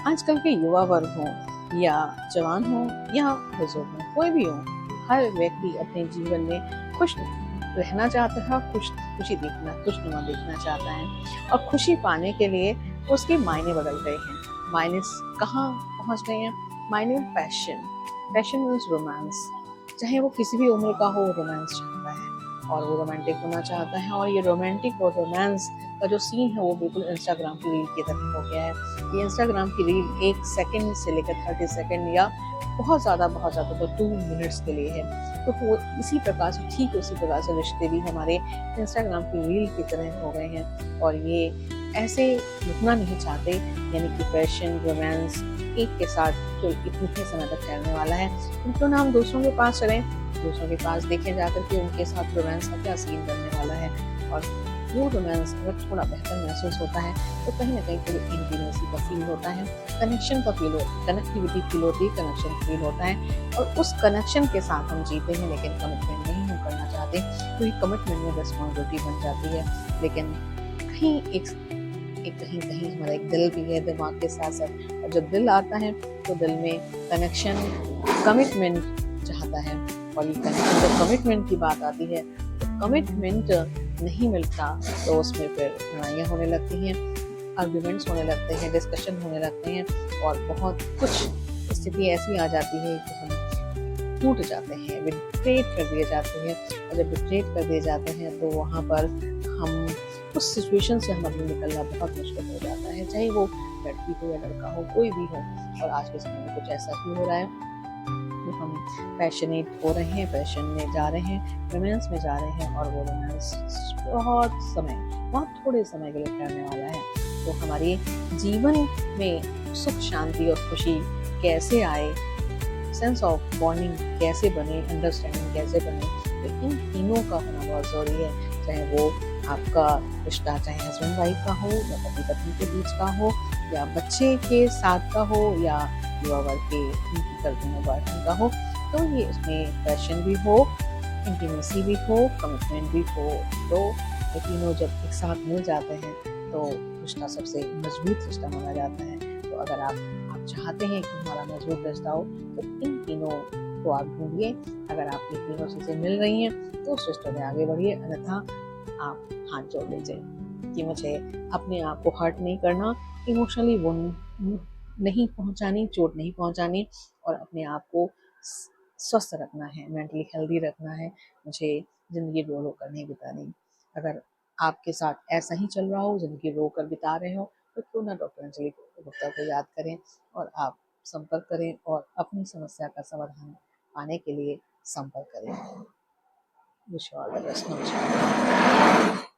आजकल के युवा वर्ग हों या जवान हों या बुजुर्ग हों, कोई भी हो, हर व्यक्ति अपने जीवन में खुश रहना चाहता है, खुशी देखना, खुशनुमा देखना चाहता है और खुशी पाने के लिए उसके मायने बदल गए हैं। मायने कहाँ पहुँच गए हैं? मायने पैशन। Passion means romance. चाहे वो किसी भी उम्र का हो, रोमांस चाहता है और वो रोमांटिक होना चाहता है, और ये रोमांटिक और रोमांस का जो सीन है वो बिल्कुल इंस्टाग्राम की रील की तरह हो गया है। ये इंस्टाग्राम की रील 1 सेकंड से लेकर 30 सेकंड या बहुत ज़्यादा तो 2 मिनट्स के लिए है। तो वो इसी प्रकार से, ठीक उसी प्रकार से रिश्ते भी हमारे इंस्टाग्राम की रील की तरह हो गए हैं और ये ऐसे रुकना नहीं चाहते। यानी कि पैशन, रोमांस एक के साथ जो इतने समय तक चलने वाला है, क्यों ना हम दूसरों के पास चलें, दूसरों के पास देखें जाकर के उनके साथ रोमांस का क्या सीन बनने वाला है। और वो रोमांस अगर थोड़ा बेहतर महसूस होता है तो कहीं ना कहीं थोड़ी इंटीमेसी का फील होता है, कनेक्शन का फील होता है, कनेक्टिविटी फील होती है, कनेक्शन फील होता है और उस कनेक्शन के साथ हम जीते हैं। लेकिन कमिटमेंट नहीं हम करना चाहते, क्योंकि कमिटमेंट में रिस्पॉन्सिबिलिटी बन जाती है। लेकिन कहीं कहीं कहीं हमारा एक दिल भी है दिमाग के साथ साथ, और जब दिल आता है तो दिल में कनेक्शन, कमिटमेंट चाहता है। और ये कनेक्शन, जब कमिटमेंट की बात आती है तो कमिटमेंट नहीं मिलता तो उसमें फिर लड़ाइयाँ होने लगती हैं, आर्ग्यूमेंट्स होने लगते हैं, डिस्कशन होने लगते हैं और बहुत कुछ स्थिति ऐसी आ जाती है कि हम टूट जाते हैं, बिट्रेट कर दिए जाते हैं। और जब बिट्रेट कर दिए जाते हैं तो वहाँ पर हम उस सिचुएशन से हमारे निकलना बहुत मुश्किल हो जाता है, चाहे वो लड़की हो या लड़का हो, कोई भी हो। और आज के समय में कुछ ऐसा ही हो रहा है कि हम पैशनेट हो रहे हैं, पैशन में जा रहे हैं, रोमांस में जा रहे हैं और वो रोमांस बहुत थोड़े समय के लिए ठहरने वाला है। तो हमारे जीवन में सुख, शांति और खुशी कैसे आए, सेंस ऑफ बॉन्डिंग कैसे बने, अंडरस्टैंडिंग कैसे बने, तो इन तीनों का होना बहुत ज़रूरी है। चाहे वो आपका रिश्ता, चाहे हस्बैंड वाइफ का हो या पति पत्नी के बीच का हो या बच्चे के साथ का हो या युवा वर्ग के गर्लफ्रेंड बॉयफ्रेंड का हो, तो ये इसमें पैशन भी हो, इंटीमेसी भी हो, कमिटमेंट भी हो। तो ये तीनों जब एक साथ मिल जाते हैं तो रिश्ता सबसे मजबूत रिश्ता माना जाता है। तो अगर आप चाहते हैं कि हमारा मजबूत रिश्ता हो तो इन तीनों को आप ढूंढिए। अगर आप ये तीनों चीज़ें मिल रही हैं तो उस रिश्ते में आगे बढ़िए, अन्यथा आप हाथ जोड़ लीजिए कि मुझे अपने आप को हर्ट नहीं करना, इमोशनली वो नहीं पहुंचानी, चोट नहीं पहुंचानी और अपने आप को स्वस्थ रखना है, मेंटली हेल्दी रखना है, मुझे ज़िंदगी रो रो कर नहीं बितानी। अगर आपके साथ ऐसा ही चल रहा हो, ज़िंदगी रो कर बिता रहे हो, तो क्यों ना डॉक्टर अंजलि गुप्ता को याद करें और आप संपर्क करें और अपनी समस्या का समाधान पाने के लिए संपर्क करें। Wish you all the best. नमस्कार।